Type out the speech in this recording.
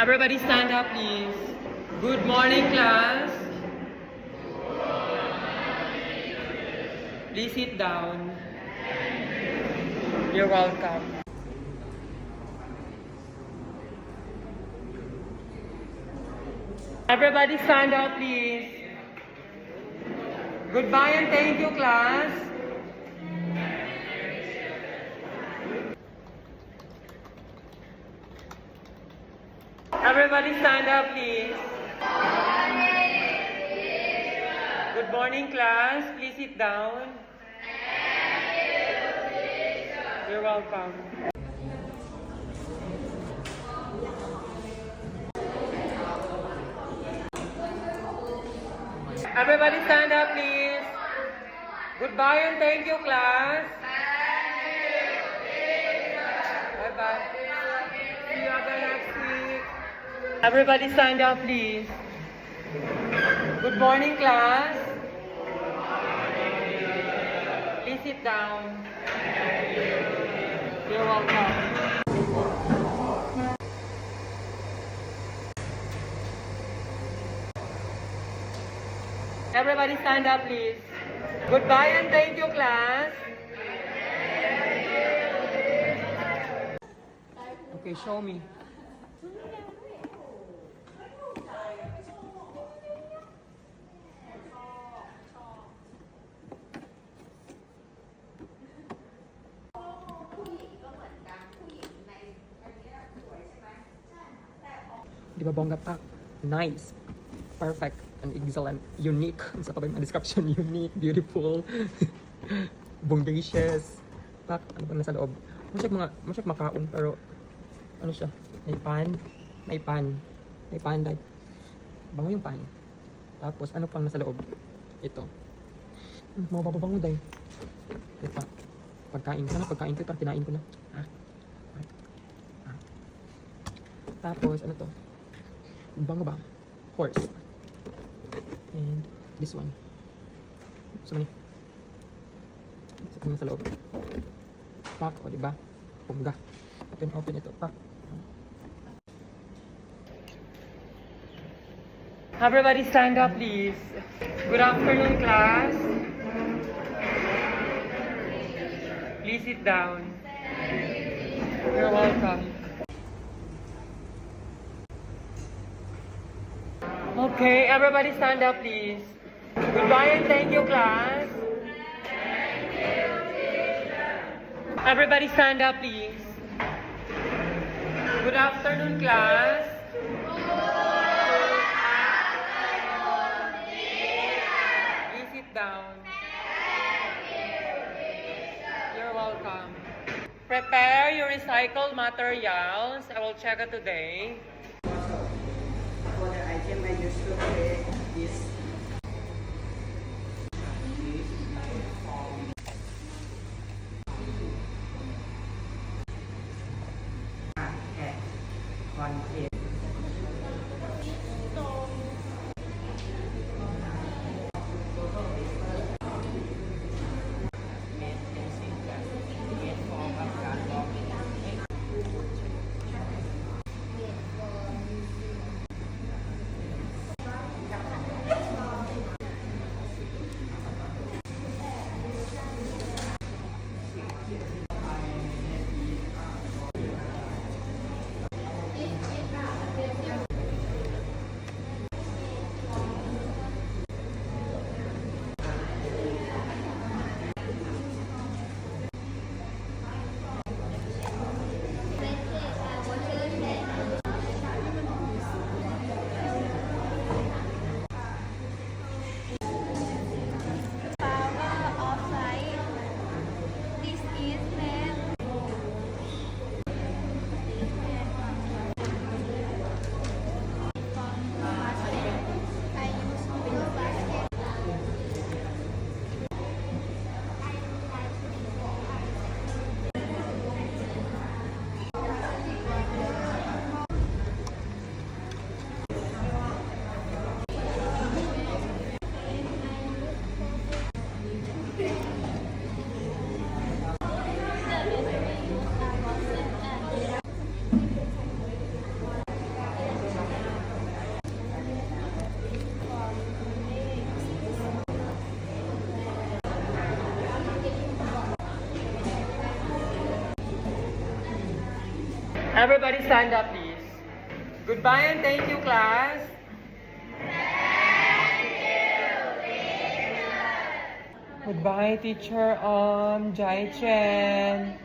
Everybody stand up, please. Good morning, class. Please sit down. You're welcome. Everybody stand up, please. Goodbye and thank you, class. Everybody stand up, please. Good morning, class. Please sit down. You're welcome. Everybody stand up, please. Goodbye and thank you, class. Bye-bye. See you again next week. Everybody stand up, please. Good morning, class. Please sit down. You're welcome. Everybody stand up, please. Goodbye and thank you, class. Okay, show me. Di ba bongga pa? Nice. Perfect. And excellent. Unique. Sa pa ba yung description? Unique. Beautiful. Bongacious. Pak, ano pa nasa loob? Masyag makaon, pero ano siya? May pan. May pan like. Bango yung pan. Tapos, ano pang nasa loob? Ito. Mga bababango dahil. Ito. Pagkain ko na. Pagkain ko. Parang kinain ko na. Tapos, ano to? Bango ba? Horse. And this one. Gusto mo ni? Isa pa sa loob. Pak, o diba? Pungga. Open ito. Pak. Everybody stand up, please. Good afternoon, class. Please sit down. You're welcome. Okay, everybody stand up, please. Goodbye and thank you, class. Everybody stand up, please. Good afternoon, class. Please sit down. You're welcome. Prepare your recycled materials. I will check it today. I used to take this. One plate. Everybody stand up, please. Goodbye and thank you, class. Goodbye, teacher Jai Chen.